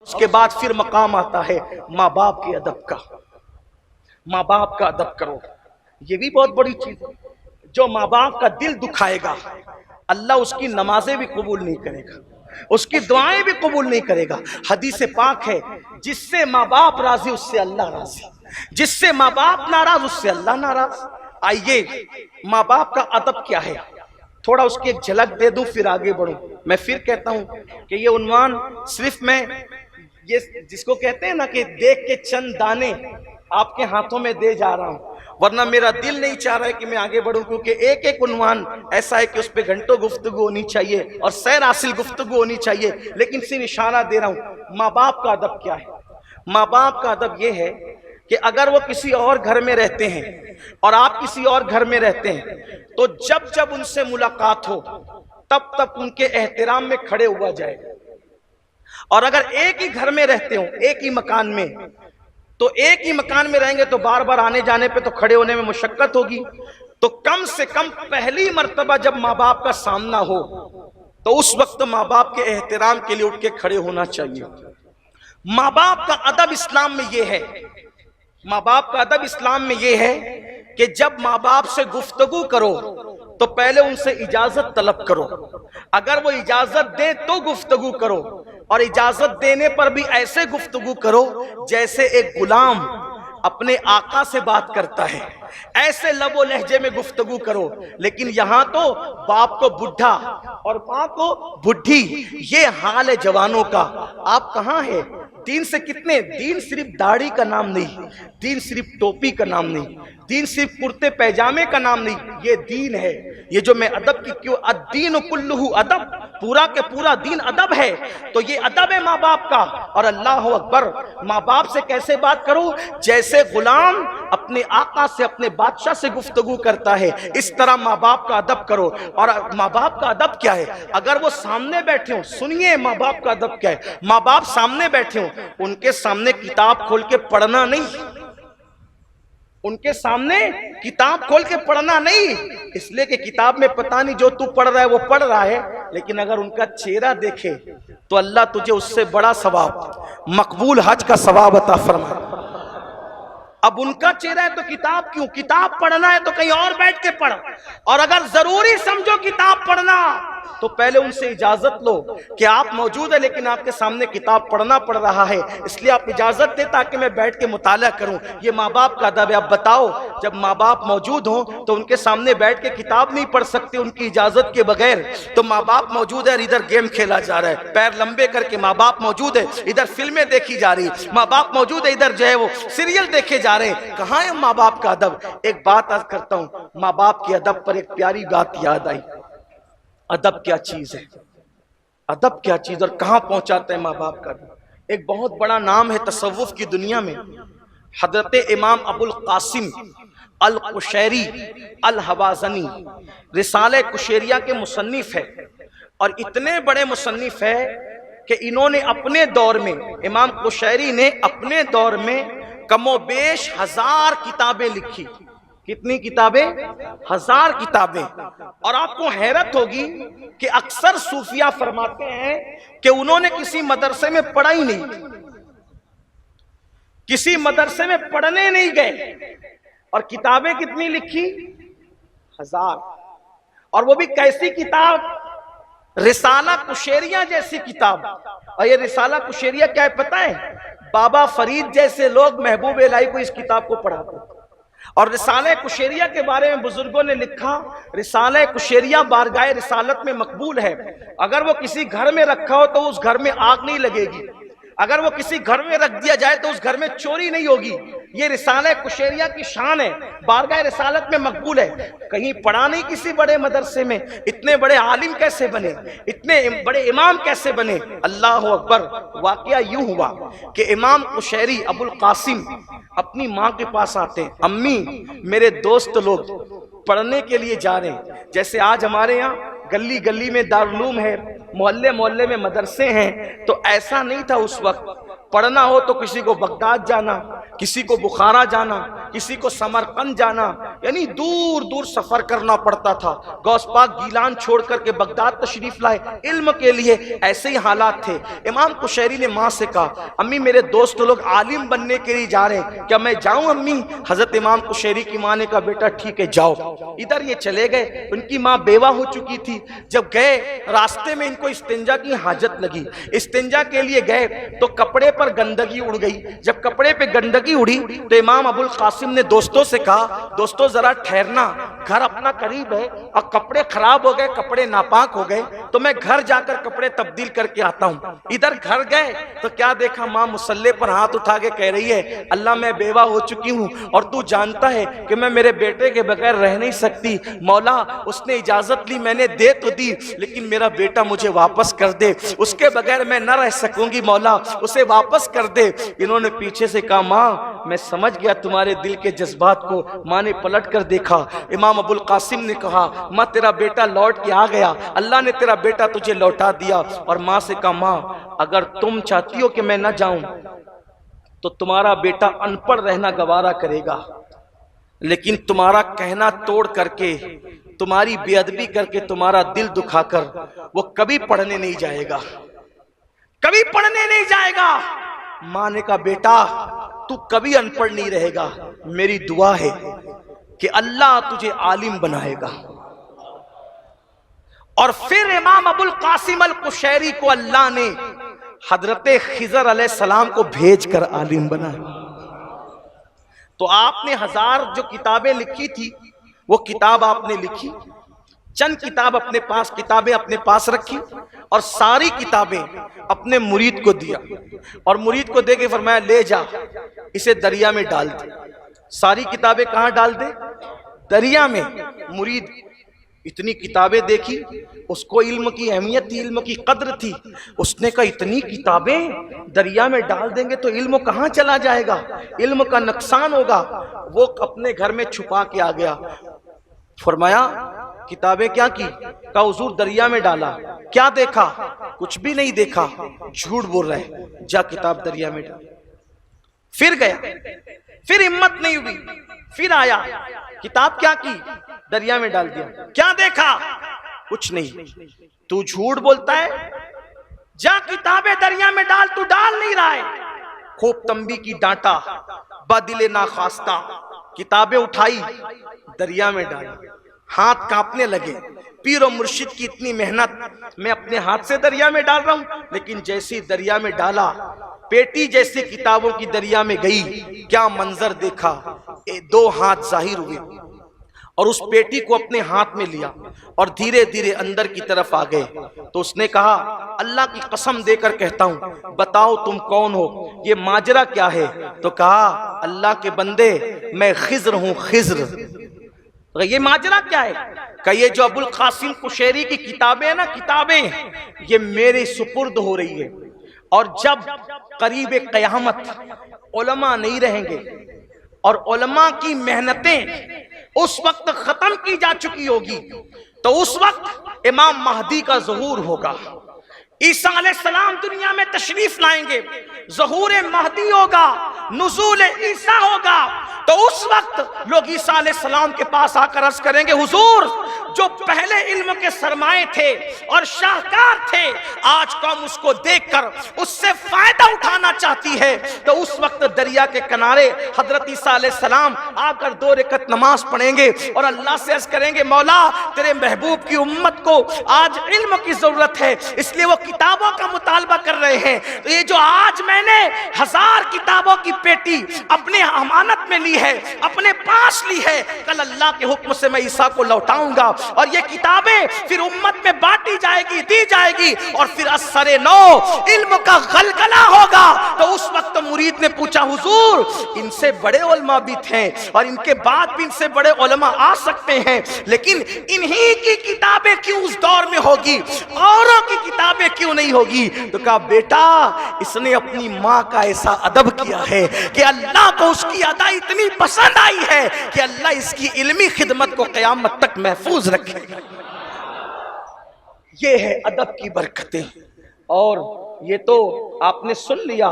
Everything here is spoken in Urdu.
اس کے بعد پھر مقام آتا ہے ماں باپ کے ادب کا. ماں باپ کا ادب کرو، یہ بھی بہت بڑی چیز ہے. جو ماں باپ کا دل دکھائے گا اللہ اس کی نمازیں بھی قبول نہیں کرے گا، اس کی دعائیں بھی قبول نہیں کرے گا. حدیث پاک ہے جس سے ماں باپ راضی اس سے اللہ راضی، جس سے ماں باپ ناراض اس سے اللہ ناراض. آئیے ماں باپ کا ادب کیا ہے تھوڑا اس کی ایک جھلک دے دوں پھر آگے بڑھوں. میں پھر کہتا ہوں کہ یہ عنوان صرف میں یہ جس کو کہتے ہیں نا کہ دیکھ کے چند دانے آپ کے ہاتھوں میں دے جا رہا ہوں، ورنہ میرا دل نہیں چاہ رہا ہے کہ میں آگے بڑھوں، کیونکہ ایک ایک عنوان ایسا ہے کہ اس پہ گھنٹوں گفتگو ہونی چاہیے اور سیر حاصل گفتگو ہونی چاہیے. لیکن صرف اشارہ دے رہا ہوں ماں باپ کا ادب کیا ہے. ماں باپ کا ادب یہ ہے کہ اگر وہ کسی اور گھر میں رہتے ہیں اور آپ کسی اور گھر میں رہتے ہیں تو جب جب ان سے ملاقات ہو تب تک ان کے احترام میں کھڑے ہوا جائے. اور اگر ایک ہی گھر میں رہتے ہوں ایک ہی مکان میں تو ایک ہی مکان میں رہیں گے تو بار بار آنے جانے پہ تو کھڑے ہونے میں مشقت ہوگی. تو کم سے کم پہلی مرتبہ جب ماں باپ کا سامنا ہو تو اس وقت ماں باپ کے احترام کے لیے اٹھ کے کھڑے ہونا چاہیے. ماں باپ کا ادب اسلام میں یہ ہے، ماں باپ کا ادب اسلام میں یہ ہے کہ جب ماں باپ سے گفتگو کرو تو پہلے ان سے اجازت طلب کرو. اگر وہ اجازت دے تو گفتگو کرو، اور اجازت دینے پر بھی ایسے گفتگو کرو جیسے ایک غلام اپنے آقا سے بات کرتا ہے، ایسے لب و لہجے میں گفتگو کرو. لیکن یہاں تو باپ کو بڈھا اور ماں کو بڈھی، یہ حال ہے جوانوں کا. آپ کہاں ہیں؟ دین سے کتنے؟ دین صرف داڑھی کا نام نہیں، دین صرف ٹوپی کا نام نہیں، دین صرف کرتے پیجامے کا نام نہیں، یہ دین ہے. یہ جو میں ادب کی کیوں الدین کلہ ادب، پورا کے پورا دین ادب ہے. تو یہ ادب ہے ماں باپ کا. اور اللہ اکبر، ماں باپ سے کیسے بات کرو؟ جیسے غلام اپنے آقا سے اپنے بادشاہ سے گفتگو کرتا ہے اس طرح ماں باپ کا ادب کرو. اور ماں باپ کا ادب کیا ہے؟ اگر وہ سامنے بیٹھے ہوں، سنیے ماں باپ کا ادب کیا ہے. ماں باپ سامنے بیٹھے ہوں ان کے سامنے کتاب کھول کے پڑھنا نہیں، ان کے سامنے کتاب کھول کے پڑھنا نہیں، اس لیے کہ کتاب میں پتہ نہیں جو تو پڑھ رہا ہے وہ پڑھ رہا ہے، لیکن اگر ان کا چہرہ دیکھے تو اللہ تجھے اس سے بڑا ثواب، مقبول حج کا ثواب عطا فرمائے. اب ان کا چہرہ ہے تو کتاب کیوں؟ کتاب پڑھنا ہے تو کہیں اور بیٹھ کے پڑھ. اور اگر ضروری سمجھو کتاب پڑھنا تو پہلے ان سے اجازت لو کہ آپ موجود ہیں لیکن آپ کے سامنے کتاب پڑھنا پڑ رہا ہے، اس لیے آپ اجازت دے تاکہ میں بیٹھ کے مطالعہ کروں. یہ ماں باپ کا ادب ہے. اب بتاؤ جب ماں باپ موجود ہوں تو ان کے سامنے بیٹھ کے کتاب نہیں پڑھ سکتے ان کی اجازت کے بغیر. تو ماں باپ موجود ہے اور ادھر گیم کھیلا جا رہا ہے، پیر لمبے کر کے. ماں باپ موجود ہے ادھر فلمیں دیکھی جا رہی، ماں باپ موجود ہے ادھر جو ہے وہ سیریل دیکھے جا رہے ہیں. کہاں ہے ماں باپ کا ادب؟ ایک بات عرض کرتا ہوں، ماں باپ کے ادب پر ایک پیاری بات یاد آئی. ادب کیا چیز ہے، ادب کیا چیز اور کہاں پہنچاتا ہے ماں باپ کا ادب. ایک بہت بڑا نام ہے تصوف کی دنیا میں، حضرت امام ابو القاسم القشیری الحوازنی رسالہ کشیریہ کے مصنف ہے. اور اتنے بڑے مصنف ہے کہ انہوں نے اپنے دور میں، امام قشیری نے اپنے دور میں کم و بیش 1000 کتابیں لکھی. کتنی کتابیں؟ 1000 کتابیں. اور آپ کو حیرت ہوگی کہ اکثر صوفیہ فرماتے ہیں کہ انہوں نے کسی مدرسے میں پڑھا ہی نہیں، کسی مدرسے میں پڑھنے نہیں گئے. اور کتابیں کتنی لکھی؟ 1000. اور وہ بھی کیسی کتاب؟ رسالہ کشیریہ جیسی کتاب. اور یہ رسالہ کشیریہ کیا ہے پتہ ہے؟ بابا فرید جیسے لوگ محبوب الہی کو اس کتاب کو پڑھاتے. اور رسالہ کشیریہ کے بارے میں بزرگوں نے لکھا، رسالہ کشیریہ بارگاہ رسالت میں مقبول ہے. اگر وہ کسی گھر میں رکھا ہو تو اس گھر میں آگ نہیں لگے گی، اگر وہ کسی گھر میں رکھ دیا جائے تو اس گھر میں چوری نہیں ہوگی. یہ رسالہ کشیریہ کی شان ہے، بارگاہ رسالت میں مقبول ہے. کہیں پڑھا نہیں کسی بڑے مدرسے میں. اتنے بڑے عالم کیسے بنے؟ اتنے بڑے امام کیسے بنے؟ اللہ اکبر. واقعہ یوں ہوا کہ امام قشیری ابو القاسم اپنی ماں کے پاس آتے ہیں، امی میرے دوست لوگ پڑھنے کے لیے جا رہے ہیں. جیسے آج ہمارے یہاں گلی گلی میں دارالعلوم ہے، محلے محلے میں مدرسے ہیں، تو ایسا نہیں تھا اس وقت. پڑھنا ہو تو کسی کو بغداد جانا، کسی کو بخارا جانا، کسی کو سمرقند جانا، یعنی دور دور سفر کرنا پڑتا تھا۔ غوث پاک گیلان چھوڑ کر کے بغداد تشریف لائے علم کے لیے، ایسے ہی حالات تھے۔ امام قشیری نے ماں سے کہا امی میرے دوست لوگ عالم بننے کے لیے جا رہے ہیں، کیا میں جاؤں امی؟ حضرت امام قشیری کی ماں نے کہا بیٹا ٹھیک ہے جاؤ۔ ادھر یہ چلے گئے، ان کی ماں بیوہ ہو چکی تھی۔ جب گئے راستے میں ان کو استنجا کی حاجت لگی، استنجا کے لیے گئے تو کپڑے پر گندگی اڑ گئی۔ جب کپڑے پہ گندگی اڑی تو امام ابو القاسم نے دوستوں سے کہا دوستوں ذرا ٹھہرنا، گھر اپنا قریب ہے اور کپڑے خراب ہو گئے، کپڑے ناپاک ہو گئے تو میں گھر جا کر کپڑے تبدیل کر کے آتا ہوں۔ ادھر گھر گئے تو کیا دیکھا، ماں مصلے پر ہاتھ اٹھا کے کہہ رہی ہے اللہ میں بیوہ ہو چکی ہوں اور تو جانتا ہے کہ میں میرے بیٹے کے بغیر رہ نہیں سکتی، مولا اس نے اجازت لی، میں نے دے تو دی لیکن میرا بیٹا مجھے واپس کر دے، اس کے بغیر میں نہ رہ سکوں گی، مولا اسے واپس کر دے۔ انہوں نے پیچھے سے کہا ماں میں سمجھ گیا تمہارے دل کے جذبات کو۔ ماں نے پلٹ کر دیکھا، امام ابو القاسم نے کہا ماں تیرا بیٹا لوٹ کے آ گیا، اللہ نے تیرا بیٹا تجھے لوٹا دیا۔ اور ماں سے کہا ماں اگر تم چاہتی ہو کہ میں نہ جاؤں تو تمہارا بیٹا ان پڑھ رہنا گوارا کرے گا، لیکن تمہارا کہنا توڑ کر کے، تمہاری بے ادبی کر کے، تمہارا دل دکھا کر وہ کبھی پڑھنے نہیں جائے گا، کبھی پڑھنے نہیں جائے گا۔ ماں نے کہا بیٹا تو کبھی ان پڑھ نہیں رہے گا، میری دعا ہے کہ اللہ تجھے عالم بنائے گا۔ اور پھر امام ابو القاسم القشیری کو اللہ نے حضرت خضر علیہ السلام کو بھیج کر عالم بنایا۔ تو آپ نے 1000 جو کتابیں لکھی تھی وہ کتاب آپ نے لکھی، چند کتابیں اپنے پاس رکھی اور ساری کتابیں اپنے مرید کو دیا، اور مرید کو دے کے فرمایا لے جا اسے دریا میں ڈال دے۔ ساری کتابیں کہاں ڈال دے؟ دریا میں۔ مرید اتنی کتابیں دیکھی، اس کو علم کی اہمیت تھی، علم کی قدر تھی، اس نے کہا اتنی کتابیں دریا میں ڈال دیں گے تو علم کہاں چلا جائے گا، علم کا نقصان ہوگا۔ وہ اپنے گھر میں چھپا کے آ گیا۔ فرمایا کتابیں کیا کی؟ کہا حضور دریا میں ڈالا۔ کیا دیکھا؟ کچھ بھی نہیں دیکھا، جھوٹ بول رہے، جا کتاب دریا میں ڈال۔ پھر گیا، پھر ہمت نہیں ہوئی، پھر آیا، کتاب کیا کی؟ دریا میں ڈال دیا۔ کیا دیکھا؟ کچھ نہیں۔ تو جھوٹ بولتا ہے، جا کتابیں دریا میں ڈال، تو ڈال نہیں رہا ہے۔ خوب تنبیہ کی، ڈانٹا، بدل ناخواستہ کتابیں اٹھائی دریا میں ڈالی۔ ہاتھ کانپنے لگے، پیر و مرشد کی اتنی محنت میں اپنے ہاتھ سے دریا میں ڈال رہا ہوں، لیکن جیسی دریا میں ڈالا، پیٹی جیسی کتابوں کی دریا میں گئی، کیا منظر دیکھا، 2 ہاتھ ظاہر ہوئے اور اس پیٹی کو اپنے ہاتھ میں لیا اور دھیرے دھیرے اندر کی طرف آ گئے۔ تو اس نے کہا اللہ کی قسم دے کر کہتا ہوں بتاؤ تم کون ہو، یہ ماجرا کیا ہے؟ تو کہا اللہ کے بندے میں خضر ہوں، خضر۔ یہ ماجرا کیا ہے؟ کہ یہ جو ابو القاسم قشیری کی کتابیں ہیں نا، کتابیں یہ میرے سپرد ہو رہی ہے، اور جب قریب قیامت علماء نہیں رہیں گے اور علماء کی محنتیں اس وقت ختم کی جا چکی ہوگی تو اس وقت امام مہدی کا ظہور ہوگا۔ عیسیٰ علیہ السلام دنیا میں تشریف لائیں گے، ظہور مہدی ہوگا، نزول عیسیٰ ہوگا، تو اس وقت لوگ عیسیٰ علیہ السلام کے پاس آ کر عرض کریں گے حضور جو پہلے علم کے سرمائے تھے اور شاہکار تھے، آج قوم اس کو دیکھ کر اس سے فائدہ اٹھانا چاہتی ہے۔ تو اس وقت دریا کے کنارے حضرت عیسیٰ علیہ السلام آ کر 2 رکعت نماز پڑھیں گے اور اللہ سے عرض کریں گے مولا تیرے محبوب کی امت کو آج علم کی ضرورت ہے، اس لیے وہ کتابوں کا مطالبہ کر رہے ہیں۔ تو یہ جو آج میں نے 1000 کتابوں کی پیٹی اپنے امانت میں لی ہے، اپنے پاس لی ہے، کل اللہ کے حکم سے میں عیسیٰ کو لوٹاؤں گا اور یہ کتابیں پھر امت میں بانٹی جائے گی، دی جائے گی، اور پھر اثر نو علم کا غلغلہ ہوگا۔ تو اس وقت مرید نے پوچھا حضور ان سے بڑے علماء بھی تھے اور ان کے بعد بھی ان سے بڑے علماء آ سکتے ہیں، لیکن انہی کی کتابیں کیوں اس دور میں ہوگی، اوروں کی کتابیں کیوں نہیں ہوگی؟ تو کہا بیٹا اس نے اپنی ماں کا ایسا ادب کیا ہے کہ اللہ کو اس کی ادا اتنی پسند آئی ہے کہ اللہ اس کی علمی خدمت کو قیامت تک محفوظ رکھے گا۔ یہ ہے ادب کی برکتیں۔ اور یہ تو آپ نے سن لیا